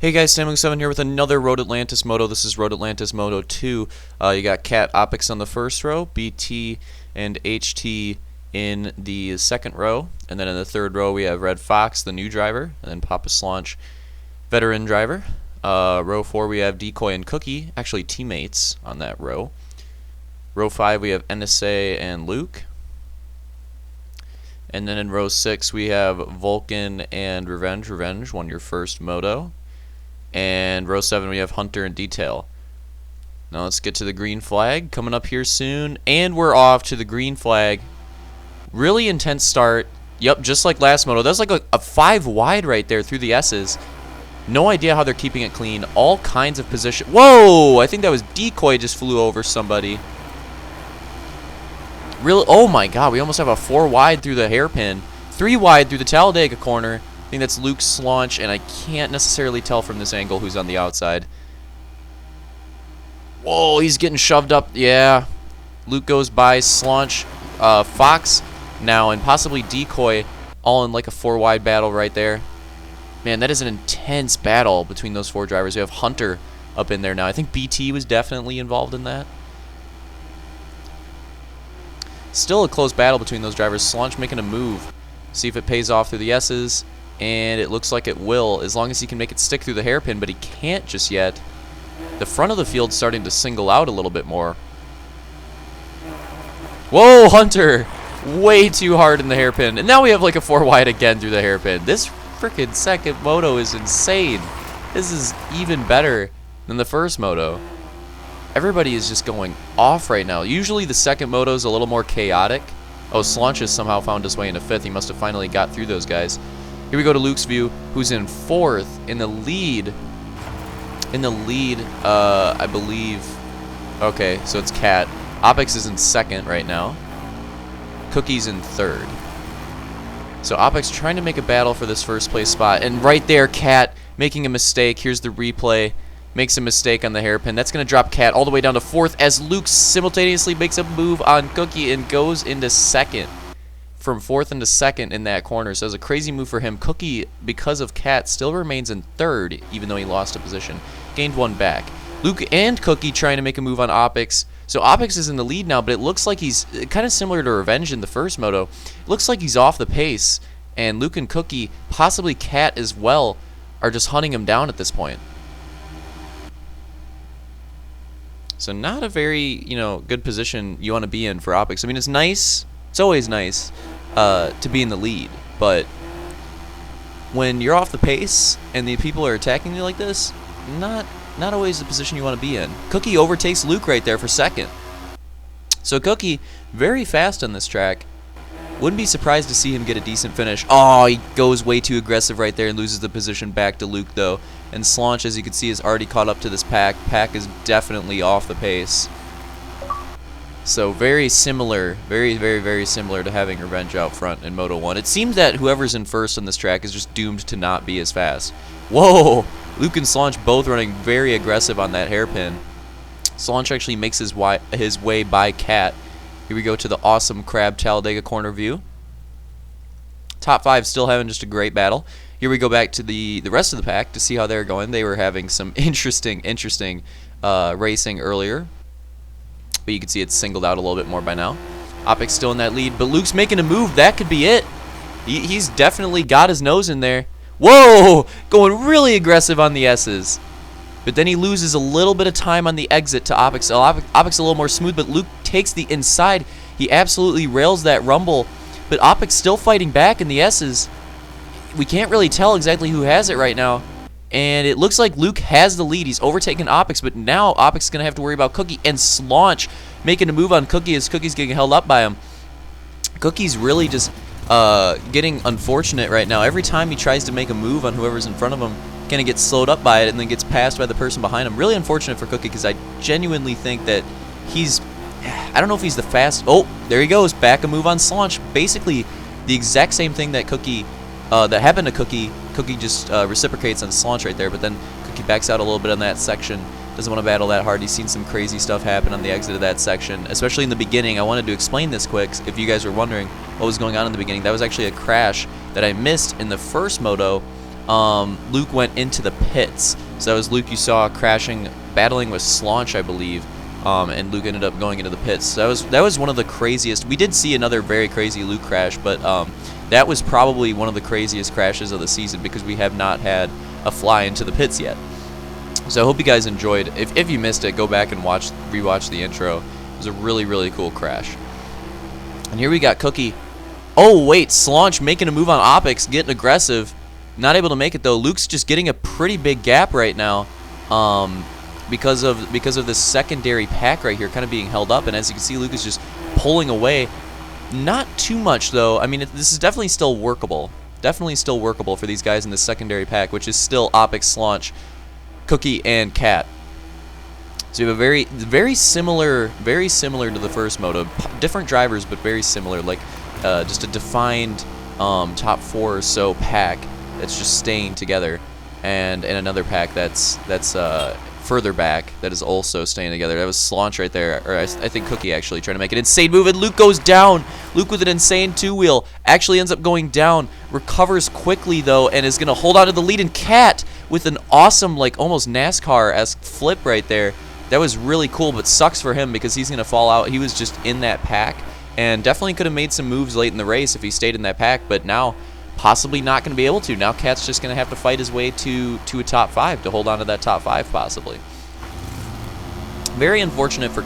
Hey guys, Sam7 here with another Road Atlantis Moto. This is Road Atlantis Moto 2. You got Cat Opix on the first row, BT and HT in the second row, and then in the third row we have Red Fox, the new driver, and then Papa Slaunch, veteran driver. Row 4 we have Decoy and Cookie, actually teammates on that row. Row 5 we have NSA and Luke. And then in row 6 we have Vulcan and Revenge. Revenge won your first moto. And row 7 we have Hunter and Detail. Now let's get to the green flag coming up here soon, and we're off to the green flag. Really intense start. Yep, just like last moto. That's like a 5 wide right there through the S's. No idea how they're keeping it clean. All kinds of position. Whoa! I think that was Decoy just flew over somebody. Really? Oh my god, we almost have a 4 wide through the hairpin. 3 wide through the Talladega corner. I think that's Luke's Slaunch, and I can't necessarily tell from this angle who's on the outside. Whoa, he's getting shoved up. Yeah. Luke goes by, Slaunch, Fox now, and possibly Decoy, all in like a 4 wide battle right there. Man, that is an intense battle between those 4 drivers. We have Hunter up in there now. I think BT was definitely involved in that. Still a close battle between those drivers. Slaunch making a move. See if it pays off through the S's. And it looks like it will, as long as he can make it stick through the hairpin, but he can't just yet. The front of the field's starting to single out a little bit more. Whoa, Hunter! Way too hard in the hairpin. And now we have like a 4 wide again through the hairpin. This freaking second moto is insane. This is even better than the first moto. Everybody is just going off right now. Usually the second moto is a little more chaotic. Oh, Slaunch has somehow found his way into 5th. He must have finally got through those guys. Here we go to Luke's view, who's in 4th in the lead. I believe. Okay, so it's Cat. Opix is in 2nd right now. Cookie's in 3rd. So Opix trying to make a battle for this first place spot, and right there, Cat making a mistake. Here's the replay. Makes a mistake on the hairpin. That's going to drop Cat all the way down to 4th as Luke simultaneously makes a move on Cookie and goes into 2nd. From 4th into 2nd in that corner. So it was a crazy move for him. Cookie, because of Cat, still remains in 3rd, even though he lost a position. Gained 1 back. Luke and Cookie trying to make a move on Opix. So Opix is in the lead now, but it looks like he's kind of similar to Revenge in the first moto. It looks like he's off the pace, and Luke and Cookie, possibly Cat as well, are just hunting him down at this point. So not a very, good position you want to be in for Opix. I mean, it's nice. It's always nice to be in the lead, but when you're off the pace and the people are attacking you like this, not always the position you want to be in. Cookie overtakes Luke right there for 2nd. So Cookie, very fast on this track. Wouldn't be surprised to see him get a decent finish. Oh, he goes way too aggressive right there and loses the position back to Luke, though. And Slaunch, as you can see, is already caught up to this pack. Pack is definitely off the pace. So very similar, very similar to having Revenge out front in Moto 1. It seems that whoever's in 1st on this track is just doomed to not be as fast. Whoa! Luke and Slaunch both running very aggressive on that hairpin. Slaunch actually makes his way by Cat. Here we go to the awesome Crab Talladega corner view. Top 5 still having just a great battle. Here we go back to the rest of the pack to see how they're going. They were having some interesting racing earlier. But you can see it's singled out a little bit more by now. Opix still in that lead, but Luke's making a move. That could be it. He's definitely got his nose in there. Whoa! Going really aggressive on the S's. But then he loses a little bit of time on the exit to Opix. Opix a little more smooth, but Luke takes the inside. He absolutely rails that rumble. But Opix still fighting back in the S's. We can't really tell exactly who has it right now. And it looks like Luke has the lead. He's overtaken Opix, but now Opix is going to have to worry about Cookie and Slaunch making a move on Cookie as Cookie's getting held up by him. Cookie's really just getting unfortunate right now. Every time he tries to make a move on whoever's in front of him, kind of gets slowed up by it and then gets passed by the person behind him. Really unfortunate for Cookie because I genuinely think that he's... I don't know if he's the fast... Oh, there he goes. Back a move on Slaunch. Basically, the exact same thing that Cookie... that happened to Cookie. Cookie just reciprocates on Slaunch right there, but then Cookie backs out a little bit on that section. Doesn't want to battle that hard. He's seen some crazy stuff happen on the exit of that section, especially in the beginning. I wanted to explain this quick if you guys were wondering what was going on in the beginning. That was actually a crash that I missed in the first moto Luke went into the pits. So that was Luke you saw crashing, battling with Slaunch, I believe, and Luke ended up going into the pits. So that was one of the craziest. We did see another very crazy Luke crash, but that was probably one of the craziest crashes of the season because we have not had a fly into the pits yet. So I hope you guys enjoyed. If you missed it, go back and rewatch the intro. It was a really, really cool crash. And here we got Cookie. Oh, wait, Slaunch making a move on Opix, getting aggressive. Not able to make it, though. Luke's just getting a pretty big gap right now because of this secondary pack right here kind of being held up. And as you can see, Luke is just pulling away. Not too much, though. I mean, this is definitely still workable. Definitely still workable for these guys in this secondary pack, which is still Opix, Slaunch, Cookie, and Cat. So you have a very similar to the first Moto. Different drivers, but very similar. Like just a defined top 4 or so pack that's just staying together, and another pack that's further back that is also staying together. That was Slaunch right there, or I think Cookie actually trying to make an insane move, and Luke goes down. Luke with an insane 2-wheel actually ends up going down, recovers quickly though, and is gonna hold on to the lead. And Cat with an awesome, like almost NASCAR-esque flip right there. That was really cool, but sucks for him because he's gonna fall out. He was just in that pack, and definitely could have made some moves late in the race if he stayed in that pack, but now possibly not going to be able to. Now Cat's just going to have to fight his way to a top 5 to hold on to that top 5 possibly. Very unfortunate for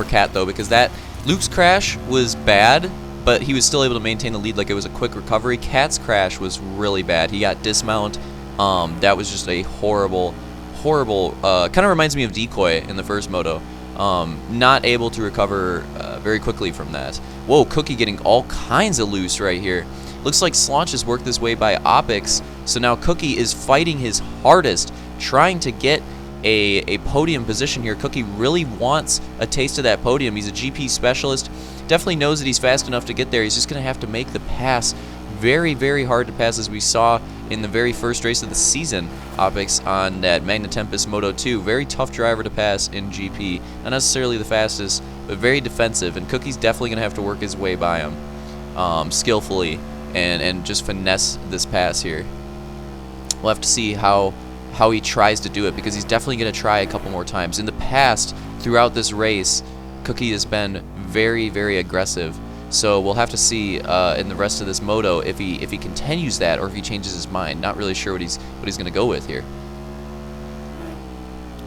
Cat though, because that Luke's crash was bad, but he was still able to maintain the lead like it was a quick recovery. Cat's crash was really bad. He got dismount. That was just a horrible kind of reminds me of Decoy in the first Moto. Not able to recover very quickly from that. Whoa, Cookie getting all kinds of loose right here. Looks like Slaunch has worked this way by Opix, so now Cookie is fighting his hardest, trying to get a podium position here. Cookie really wants a taste of that podium. He's a GP specialist, definitely knows that he's fast enough to get there. He's just going to have to make the pass. Very, very hard to pass, as we saw in the very first race of the season. Opix on that Magna Tempest Moto 2. Very tough driver to pass in GP. Not necessarily the fastest, but very defensive, and Cookie's definitely going to have to work his way by him skillfully. And just finesse this pass here. We'll have to see how he tries to do it, because he's definitely going to try a couple more times. In the past, throughout this race, Cookie has been very, very aggressive. So we'll have to see in the rest of this Moto if he continues that or if he changes his mind. Not really sure what he's going to go with here.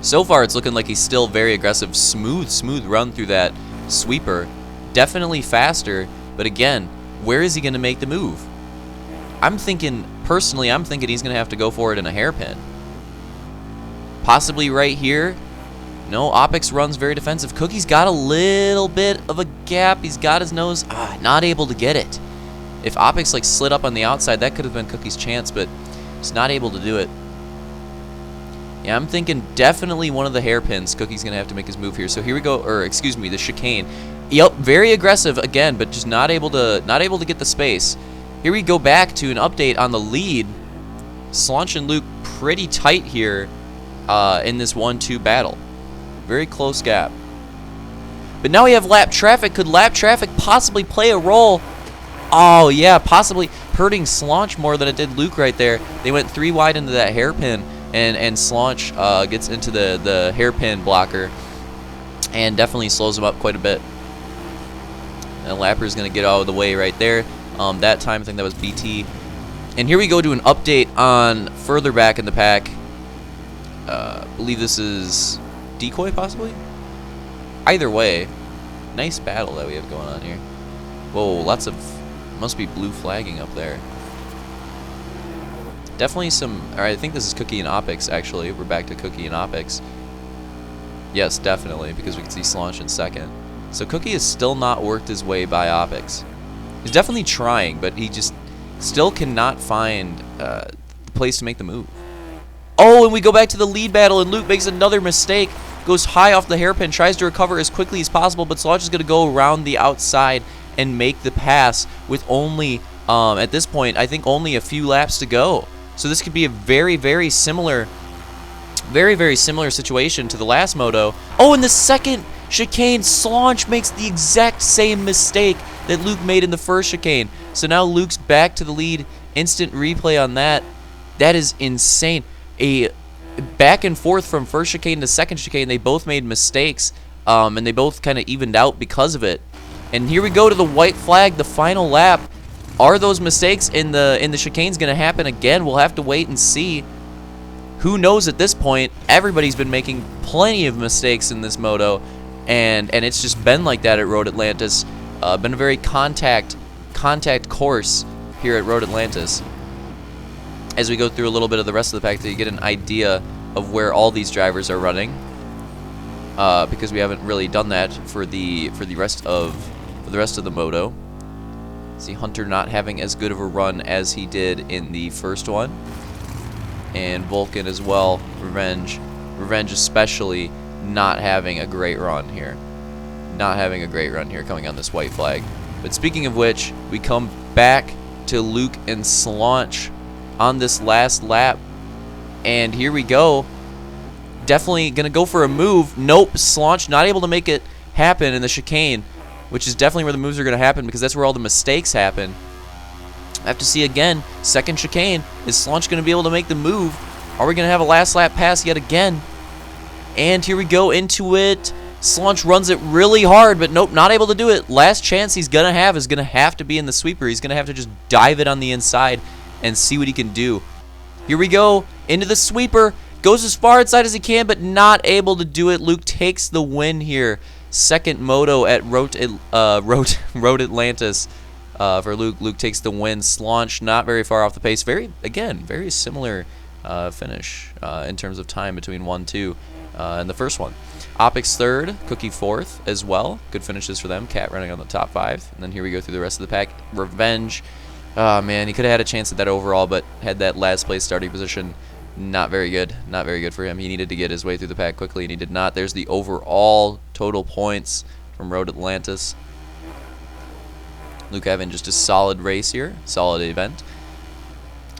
So far, it's looking like he's still very aggressive. Smooth run through that sweeper. Definitely faster, but again, where is he going to make the move? Personally, I'm thinking he's going to have to go for it in a hairpin. Possibly right here. No, Opix runs very defensive. Cookie's got a little bit of a gap. He's got his nose. Not able to get it. If Opix like slid up on the outside, that could have been Cookie's chance, but he's not able to do it. Yeah, I'm thinking definitely one of the hairpins. Cookie's going to have to make his move here. So here we go, or excuse me, the chicane. Yep, very aggressive again, but just not able to get the space. Here we go back to an update on the lead. Slaunch and Luke pretty tight here in this 1-2 battle. Very close gap. But now we have lap traffic. Could lap traffic possibly play a role? Oh yeah, possibly hurting Slaunch more than it did Luke right there. They went 3 wide into that hairpin, and Slaunch gets into the hairpin blocker and definitely slows him up quite a bit. And Lapper's going to get out of the way right there. That time, I think that was BT. And here we go to an update on further back in the pack. I believe this is Decoy, possibly? Either way, nice battle that we have going on here. Whoa, lots of... must be blue flagging up there. Definitely some... Alright, I think this is Cookie and Opix, actually. We're back to Cookie and Opix. Yes, definitely, because we can see Slaunch in second. So Cookie has still not worked his way by Opix. He's definitely trying, but he just still cannot find the place to make the move. Oh, and we go back to the lead battle, and Luke makes another mistake. Goes high off the hairpin, tries to recover as quickly as possible, but Slaunch is going to go around the outside and make the pass with only, at this point, I think only a few laps to go. So this could be a very, very similar situation to the last Moto. Oh, in the second chicane, Slaunch makes the exact same mistake that Luke made in the first chicane. So now Luke's back to the lead. Instant replay on that. That is insane. A back and forth from first chicane to second chicane. They both made mistakes, and they both kind of evened out because of it. And here we go to the white flag, the final lap. Are those mistakes in the chicanes going to happen again? We'll have to wait and see. Who knows at this point? Everybody's been making plenty of mistakes in this moto, and it's just been like that at Road Atlantis. Been a very contact course here at Road Atlantis. As we go through a little bit of the rest of the pack, to get an idea of where all these drivers are running, because we haven't really done that for the rest of the moto. See Hunter not having as good of a run as he did in the first one, and Vulcan as well. Revenge especially not having a great run here. Coming on this white flag. But speaking of which, we come back to Luke and Slaunch on this last lap, and here we go. Definitely gonna go for a move. Nope, Slaunch not able to make it happen in the chicane, which is definitely where the moves are gonna happen, because that's where all the mistakes happen. I have to see again. Second chicane. Is Slaunch gonna be able to make the move? Are we gonna have a last lap pass yet again? And here we go into it. Slaunch runs it really hard, but nope, not able to do it. Last chance he's gonna have is gonna have to be in the sweeper. He's gonna have to just dive it on the inside and see what he can do. Here we go into the sweeper. Goes as far inside as he can, but not able to do it. Luke takes the win here. Second moto at Road Atlantis for Luke. Luke takes the win. Slaunch not very far off the pace. Very similar finish in terms of time between 1-2 and the first one. Opix third, Cookie fourth as well. Good finishes for them. Cat running on the top 5. And then here we go through the rest of the pack. Revenge. Oh man, he could have had a chance at that overall, but had that last place starting position. Not very good. Not very good for him. He needed to get his way through the pack quickly, and he did not. There's the overall total points from Road Atlantis. Luke having just a solid race here. Solid event.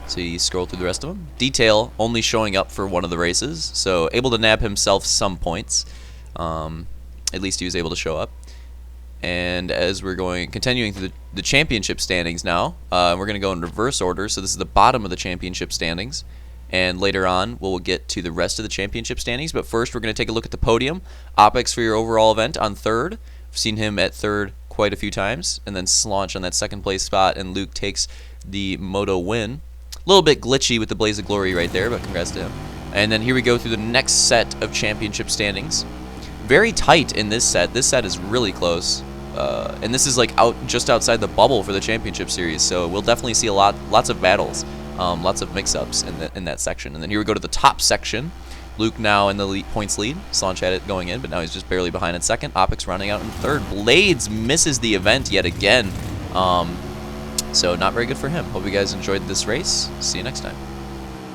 So you scroll through the rest of them. Detail only showing up for one of the races, so able to nab himself some points. At least he was able to show up. And as we're continuing through the championship standings now, we're going to go in reverse order. So this is the bottom of the championship standings. And later on, we'll get to the rest of the championship standings. But first, we're going to take a look at the podium. Opix for your overall event on third. We've seen him at third quite a few times. And then Slaunch on that second place spot. And Luke takes the Moto win. A little bit glitchy with the Blaze of Glory right there, but congrats to him. And then here we go through the next set of championship standings. Very tight in this set. This set is really close. And this is like just outside the bubble for the championship series. So we'll definitely see lots of battles. Lots of mix-ups in that section. And then here we go to the top section. Luke now in the points lead. Slaunch had it going in, but now he's just barely behind in second. Opix rounding out in third. Blades misses the event yet again. So not very good for him. Hope you guys enjoyed this race. See you next time.